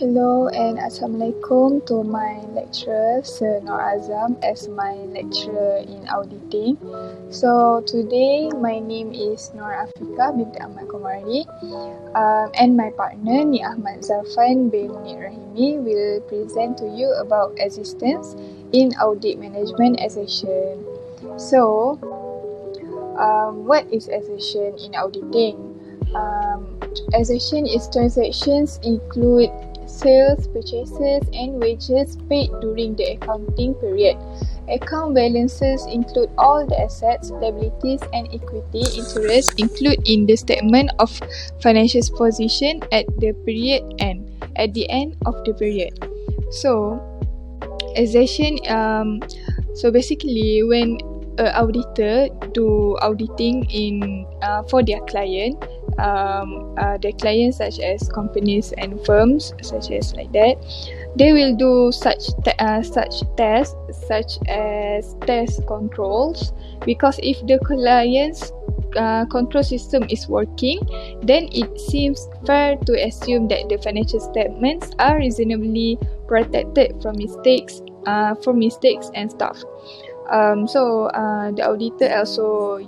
Hello and Assalamualaikum to my lecturer, Sir Nur Azam, as my lecturer in auditing. So today my name is Nur AFIQAH binti Ahmad KOMARI, and my partner Ni Ahmad ZHARFAN bin RAHIMEE will present to you about assistance in audit management accession. So, what is accession in auditing? Accession is transactions include sales, purchases and wages paid during the accounting period. Account balances include all the assets, liabilities and equity interest included in the statement of financial position at the period end, at the end of the period. So, accession, so basically when an auditor do auditing in for their client, their clients such as companies and firms such as like that, they will do such tests such as test controls, because if the client's control system is working, then it seems fair to assume that the financial statements are reasonably protected from mistakes and stuff. So the auditor also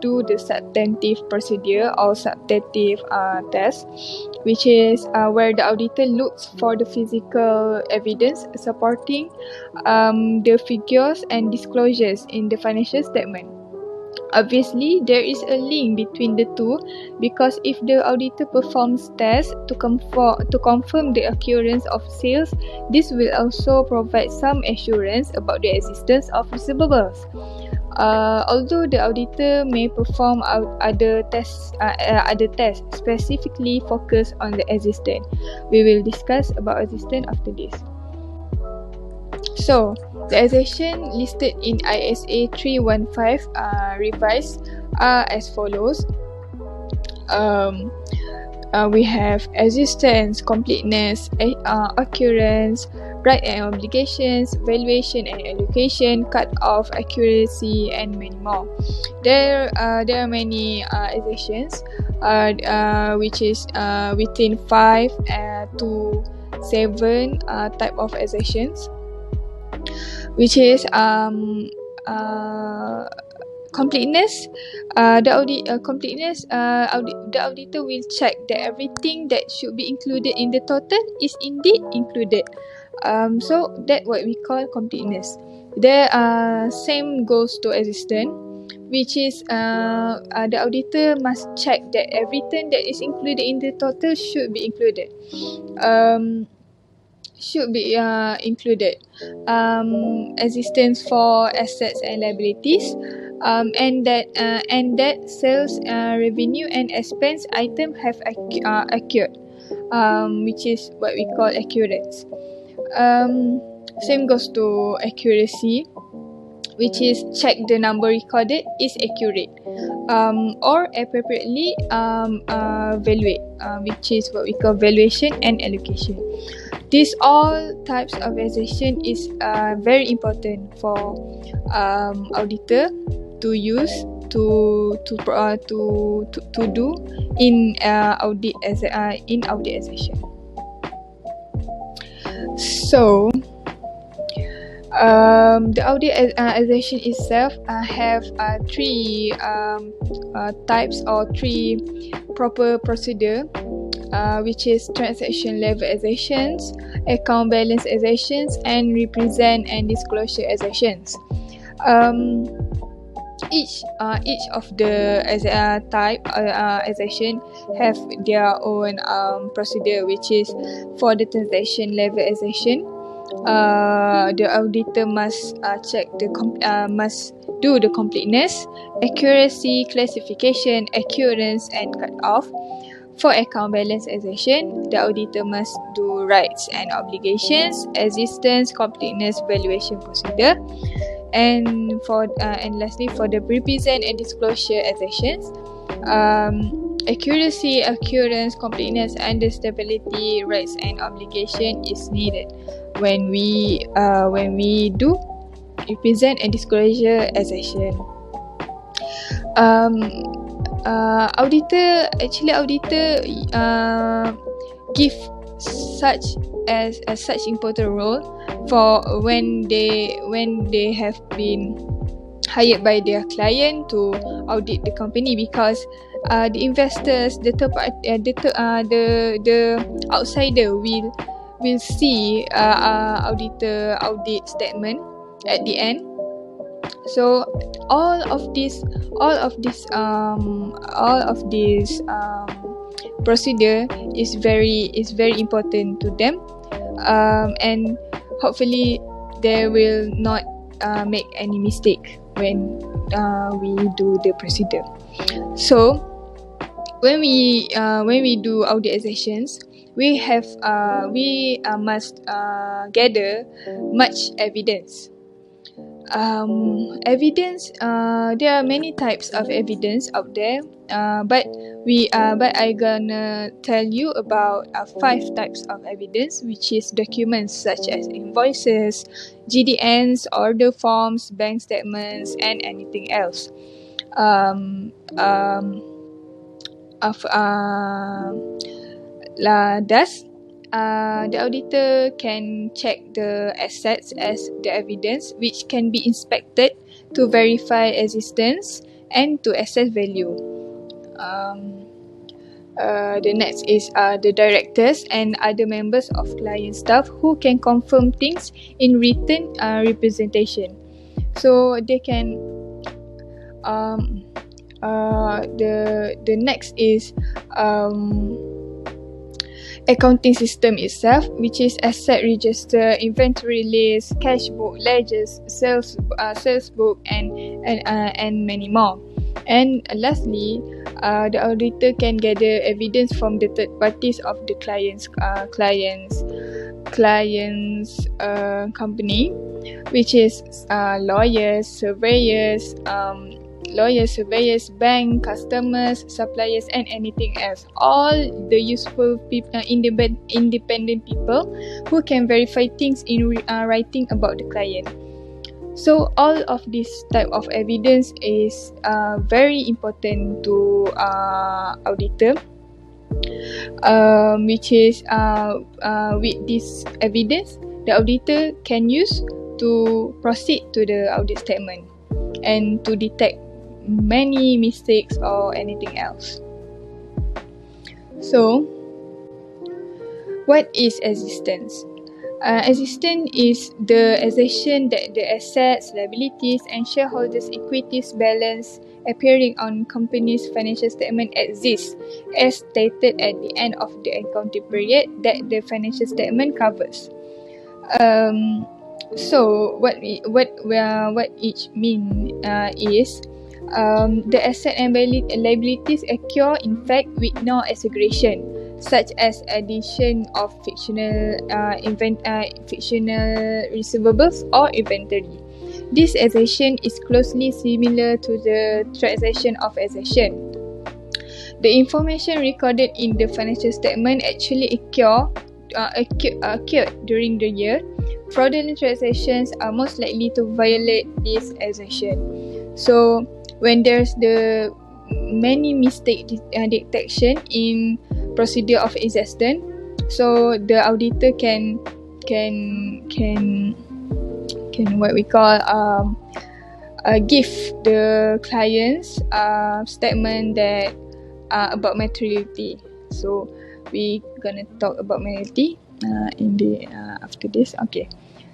do the substantive procedure or substantive test, which is where the auditor looks for the physical evidence supporting the figures and disclosures in the financial statement. Obviously, there is a link between the two, because if the auditor performs tests to confirm the occurrence of sales, this will also provide some assurance about the existence of receivables. Although the auditor may perform other tests specifically focused on the existence. We will discuss about existence after this. So, the accession listed in ISA 315 revised are as follows. We have existence, completeness, occurrence, right and obligations, valuation and allocation, cut-off, accuracy, and many more. There are many accessions, which is within 5 to 7 type of accessions, which is completeness. The auditor will check that everything that should be included in the total is indeed included. So that what we call completeness. The same goes to existence, which is the auditor must check that everything that is included in the total should be included. Existence for assets and liabilities, and that sales, revenue and expense item have occurred, which is what we call occurrence. Same goes to accuracy, which is check the number recorded is accurate, or appropriately evaluate, which is what we call valuation and allocation. These all types of accession is very important for auditor to use to do in audit accession. So the audit accession itself have 3 types or 3 proper procedure, which is transaction level accessions, account balance accessions, and represent and disclosure accessions. Each of the type accession have their own procedure, which is for the transaction level accession. The auditor must must do the completeness, accuracy, classification, occurrence, and cut-off. For account balance accession, the auditor must do rights and obligations, existence, completeness, valuation procedure. And lastly, for the represent and disclosure accessions, accuracy, occurrence, completeness, and the stability, rights and obligation is needed when we do represent and disclosure accession. Auditor give such important role for when they have been hired by their client to audit the company, because the investors, the third part, the outsider will see auditor audit statement at the end. So all of this procedure is very important to them, and hopefully they will not make any mistake when we do the procedure. So when we do audit sessions, we must gather much evidence. Evidence, there are many types of evidence out there, but I gonna tell you about 5 types of evidence, which is documents such as invoices, GDNs, order forms, bank statements, and anything else. Thus, the auditor can check the assets as the evidence, which can be inspected to verify existence and to assess value. The next is the directors and other members of client staff who can confirm things in written representation. So they can. The next is accounting system itself, which is asset register, inventory list, cash book, ledgers, sales book, and many more. And lastly, the auditor can gather evidence from the third parties of the client's company, which is lawyers, surveyors, bank, customers, suppliers, and anything else. All the useful independent people who can verify things in writing about the client. So all of this type of evidence is very important to auditor, which is with this evidence, the auditor can use to proceed to the audit statement and to detect many mistakes or anything else. So, what is existence? Existence is the assertion that the assets, liabilities, and shareholders' equities balance appearing on company's financial statement exists, as stated at the end of the accounting period that the financial statement covers. So what each mean is the asset and liabilities occur in fact with no exaggeration, such as addition of fictional receivables or inventory. This assertion is closely similar to the transaction of assertion. The information recorded in the financial statement actually occurred during the year. Fraudulent transactions are most likely to violate this assertion. So, when there's the many mistake detection in procedure of existence, so the auditor can what we call give the clients statement that about materiality. So we gonna talk about materiality in the after this. Okay,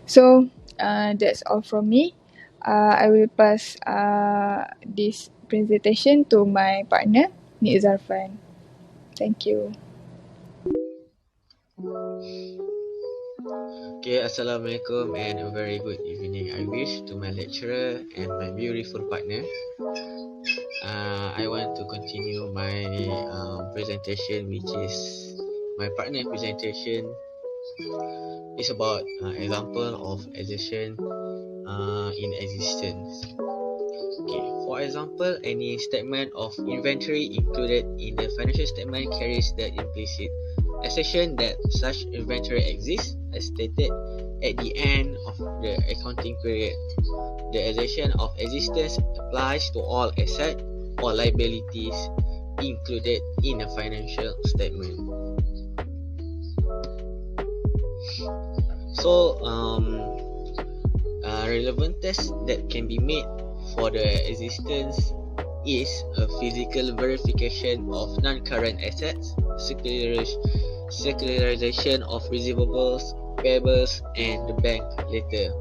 so that's all from me. I will pass this presentation to my partner, Nik ZHARFAN. Thank you. Okay, Assalamualaikum and a very good evening I wish to my lecturer and my beautiful partner. I want to continue my presentation, which is my partner presentation is about example of assertion in existence. Okay, for example, any statement of inventory included in the financial statement carries the implicit assertion that such inventory exists, as stated at the end of the accounting period. The assertion of existence applies to all assets or liabilities included in a financial statement. So relevant tests that can be made for the existence is a physical verification of non-current assets, secularization of receivables, payables, and the bank letter.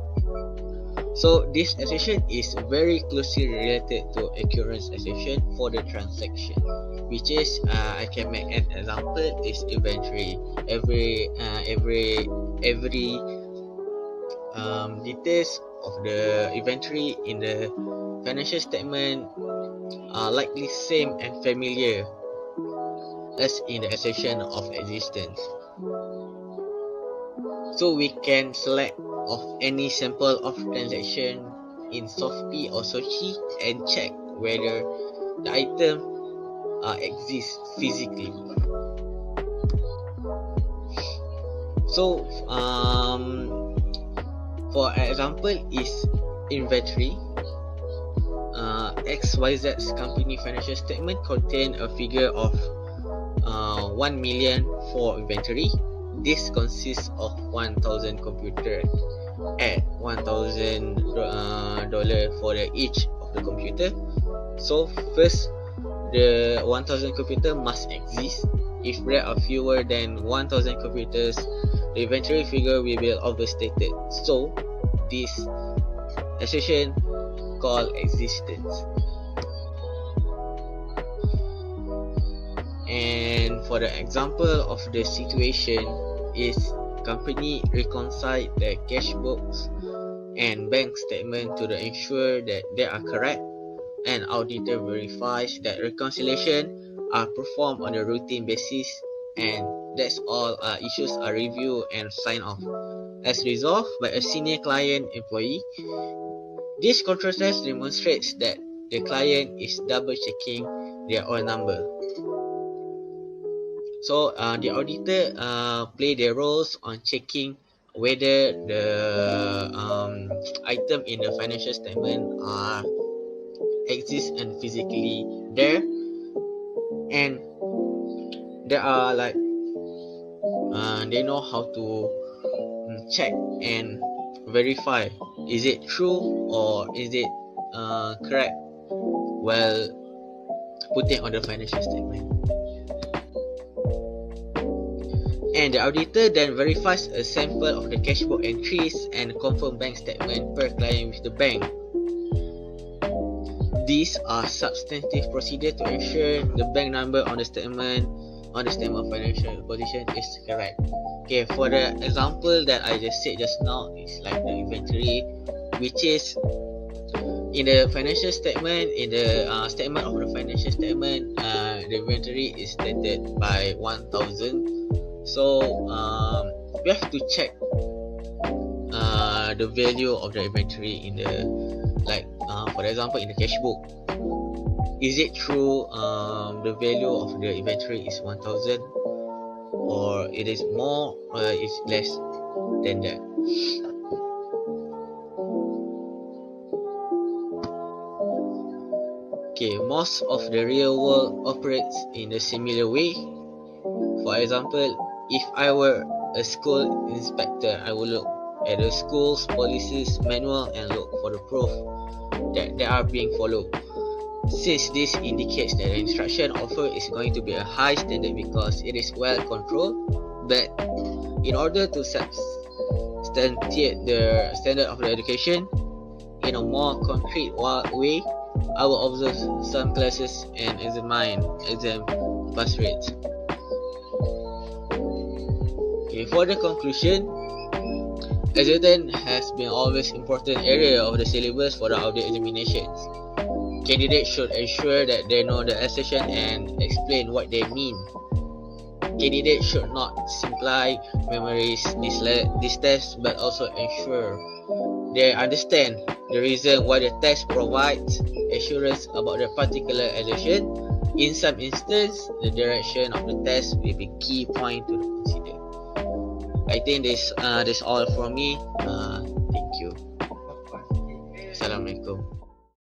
So this assertion is very closely related to occurrence assertion for the transaction, which is I can make an example is inventory. Every details of the inventory in the financial statement are likely same and familiar as in the assertion of existence. So we can select of any sample of transaction in SOFP or SOCHI and check whether the item exists physically. So for example is inventory. XYZ's company financial statement contain a figure of 1 million for inventory. This consists of 1,000 computer at $1,000 for each of the computer. So first, the 1,000 computer must exist. If there are fewer than 1,000 computers, the inventory figure will be overstated. So this assertion called existence. And for the example of the situation is company reconcile the cash books and bank statement to ensure that they are correct, and auditor verifies that reconciliation are performed on a routine basis, and that's all issues are reviewed and signed off as resolved by a senior client employee. This control test demonstrates that the client is double checking their own number. So the auditor play their roles on checking whether the item in the financial statement exist and physically there, and there are like they know how to check and verify is it true or is it correct while putting on the financial statement. And the auditor then verifies a sample of the cash book entries and confirm bank statement per client with the bank. These are substantive procedure to ensure the bank number on the statement of financial position is correct. Okay, for the example that I just said just now is like the inventory, which is in the financial statement, in the statement of the financial statement, the inventory is stated by 1,000. So we have to check the value of the inventory in the for example in the cash book. Is it true the value of the inventory is 1,000 or it is more or is less than that? Okay, most of the real world operates in a similar way. For example, if I were a school inspector, I would look at the school's policies manual and look for the proof that they are being followed. Since this indicates that the instruction offered is going to be a high standard because it is well controlled, but in order to substantiate the standard of the education in a more concrete way, I will observe some classes and examine exam pass rates. Okay, for the conclusion, exam has been always important area of the syllabus for the audit examinations. Candidates should ensure that they know the assertion and explain what they mean. Candidates should not simply memorize this test, but also ensure they understand the reason why the test provides assurance about the particular assertion. In some instances, the direction of the test will be key point to consider. I think this all from me.